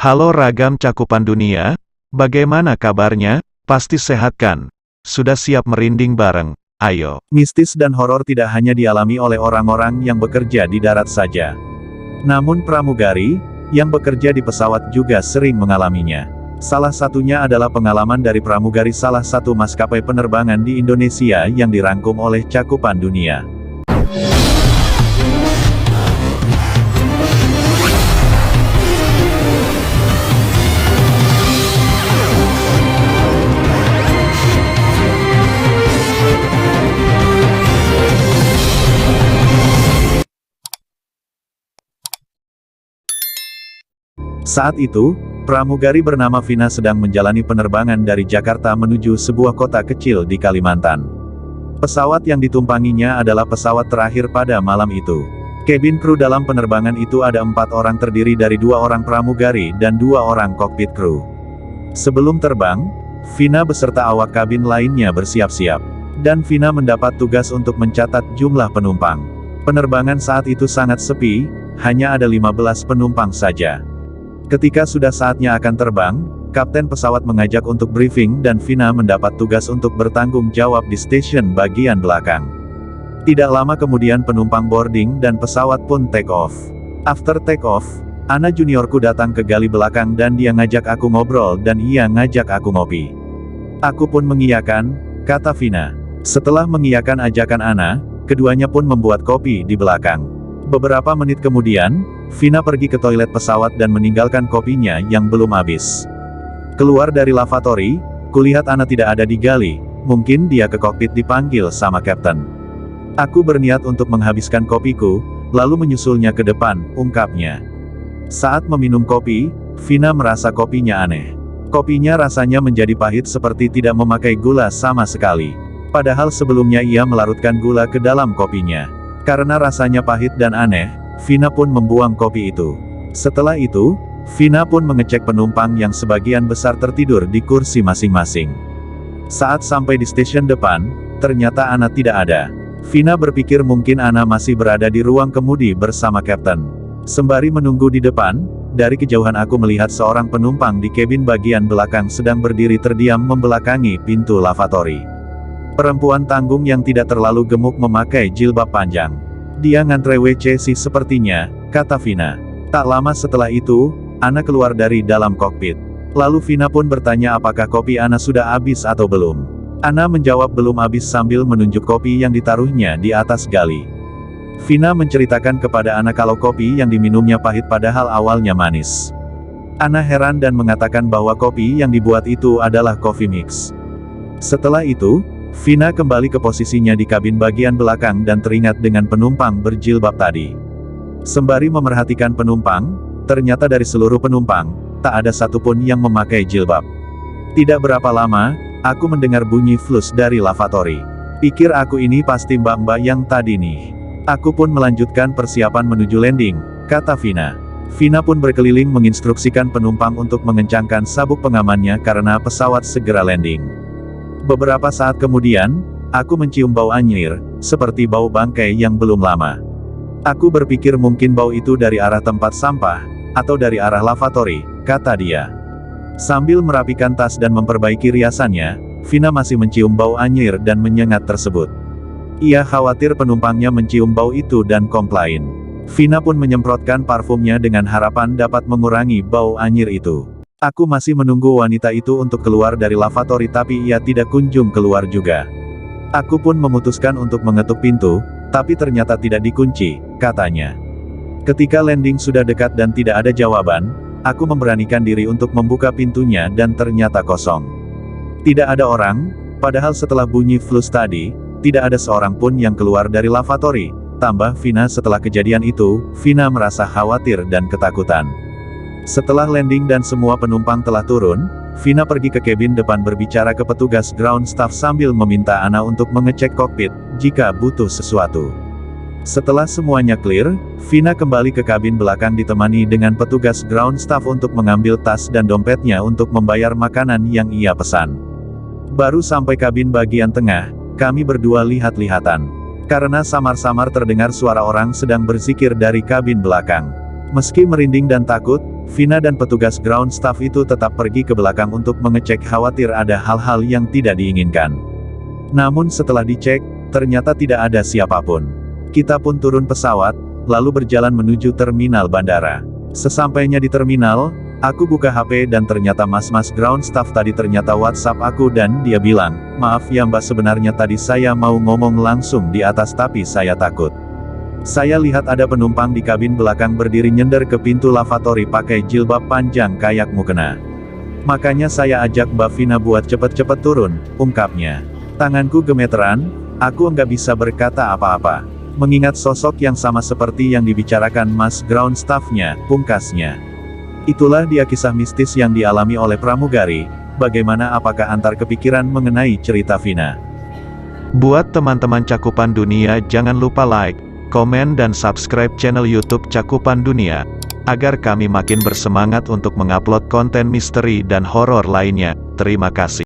Halo ragam cakupan dunia, bagaimana kabarnya? Pasti sehat kan? Sudah siap merinding bareng? Ayo. Mistis dan horor tidak hanya dialami oleh orang-orang yang bekerja di darat saja. Namun pramugari, yang bekerja di pesawat juga sering mengalaminya. Salah satunya adalah pengalaman dari pramugari salah satu maskapai penerbangan di Indonesia yang dirangkum oleh Cakupan Dunia. Saat itu, pramugari bernama Vina sedang menjalani penerbangan dari Jakarta menuju sebuah kota kecil di Kalimantan. Pesawat yang ditumpanginya adalah pesawat terakhir pada malam itu. Kabin kru dalam penerbangan itu ada 4 orang terdiri dari 2 orang pramugari dan 2 orang kokpit kru. Sebelum terbang, Vina beserta awak kabin lainnya bersiap-siap. Dan Vina mendapat tugas untuk mencatat jumlah penumpang. Penerbangan saat itu sangat sepi, hanya ada 15 penumpang saja. Ketika sudah saatnya akan terbang, kapten pesawat mengajak untuk briefing dan Vina mendapat tugas untuk bertanggung jawab di stasiun bagian belakang. Tidak lama kemudian penumpang boarding dan pesawat pun take off. After take off, Ana juniorku datang ke gali belakang dan dia ngajak aku ngobrol dan ia ngajak aku ngopi. Aku pun mengiyakan, kata Vina. Setelah mengiyakan ajakan Ana, keduanya pun membuat kopi di belakang. Beberapa menit kemudian, Vina pergi ke toilet pesawat dan meninggalkan kopinya yang belum habis. Keluar dari lavatory, kulihat Ana tidak ada di gali, mungkin dia ke kokpit dipanggil sama kapten. Aku berniat untuk menghabiskan kopiku, lalu menyusulnya ke depan, ungkapnya. Saat meminum kopi, Vina merasa kopinya aneh. Kopinya rasanya menjadi pahit seperti tidak memakai gula sama sekali. Padahal sebelumnya ia melarutkan gula ke dalam kopinya. Karena rasanya pahit dan aneh, Vina pun membuang kopi itu. Setelah itu, Vina pun mengecek penumpang yang sebagian besar tertidur di kursi masing-masing. Saat sampai di stasiun depan, ternyata Ana tidak ada. Vina berpikir mungkin Ana masih berada di ruang kemudi bersama kapten. Sembari menunggu di depan, dari kejauhan aku melihat seorang penumpang di kabin bagian belakang sedang berdiri terdiam membelakangi pintu lavatory. Perempuan tanggung yang tidak terlalu gemuk memakai jilbab panjang. Dia ngantre WC sih sepertinya, kata Vina. Tak lama setelah itu, Ana keluar dari dalam kokpit. Lalu Vina pun bertanya apakah kopi Ana sudah habis atau belum. Ana menjawab belum habis sambil menunjuk kopi yang ditaruhnya di atas gali. Vina menceritakan kepada Ana kalau kopi yang diminumnya pahit padahal awalnya manis. Ana heran dan mengatakan bahwa kopi yang dibuat itu adalah coffee mix. Setelah itu, Vina kembali ke posisinya di kabin bagian belakang dan teringat dengan penumpang berjilbab tadi. Sembari memerhatikan penumpang, ternyata dari seluruh penumpang, tak ada satupun yang memakai jilbab. Tidak berapa lama, aku mendengar bunyi flus dari lavatory. Pikir aku ini pasti mbak-mbak yang tadi nih. Aku pun melanjutkan persiapan menuju landing, kata Vina. Vina pun berkeliling menginstruksikan penumpang untuk mengencangkan sabuk pengamannya karena pesawat segera landing. Beberapa saat kemudian, aku mencium bau anyir, seperti bau bangkai yang belum lama. Aku berpikir mungkin bau itu dari arah tempat sampah, atau dari arah lavatory, kata dia. Sambil merapikan tas dan memperbaiki riasannya, Vina masih mencium bau anyir dan menyengat tersebut. Ia khawatir penumpangnya mencium bau itu dan komplain. Vina pun menyemprotkan parfumnya dengan harapan dapat mengurangi bau anyir itu. Aku masih menunggu wanita itu untuk keluar dari lavatory tapi ia tidak kunjung keluar juga. Aku pun memutuskan untuk mengetuk pintu, tapi ternyata tidak dikunci, katanya. Ketika landing sudah dekat dan tidak ada jawaban, aku memberanikan diri untuk membuka pintunya dan ternyata kosong. Tidak ada orang, padahal setelah bunyi flus tadi, tidak ada seorang pun yang keluar dari lavatory. Tambah Vina setelah kejadian itu, Vina merasa khawatir dan ketakutan. Setelah landing dan semua penumpang telah turun, Vina pergi ke kabin depan berbicara ke petugas ground staff sambil meminta Ana untuk mengecek kokpit, jika butuh sesuatu. Setelah semuanya clear, Vina kembali ke kabin belakang ditemani dengan petugas ground staff untuk mengambil tas dan dompetnya untuk membayar makanan yang ia pesan. Baru sampai kabin bagian tengah, kami berdua lihat-lihatan. Karena samar-samar terdengar suara orang sedang berzikir dari kabin belakang. Meski merinding dan takut, Vina dan petugas ground staff itu tetap pergi ke belakang untuk mengecek khawatir ada hal-hal yang tidak diinginkan. Namun setelah dicek, ternyata tidak ada siapapun. Kita pun turun pesawat, lalu berjalan menuju terminal bandara. Sesampainya di terminal, aku buka HP dan ternyata mas-mas ground staff tadi ternyata WhatsApp aku dan dia bilang, "Maaf ya Mbak, sebenarnya tadi saya mau ngomong langsung di atas tapi saya takut. Saya lihat ada penumpang di kabin belakang berdiri nyender ke pintu lavatory pakai jilbab panjang kayak mukena. Makanya saya ajak Mbak Vina buat cepet-cepet turun," ungkapnya. Tanganku gemeteran, aku nggak bisa berkata apa-apa. Mengingat sosok yang sama seperti yang dibicarakan mas ground staff-nya, pungkasnya. Itulah dia kisah mistis yang dialami oleh pramugari. Bagaimana, apakah antar kepikiran mengenai cerita Vina? Buat teman-teman Cakupan Dunia, jangan lupa like, komen dan subscribe channel YouTube Cakupan Dunia, agar kami makin bersemangat untuk mengupload konten misteri dan horor lainnya. Terima kasih.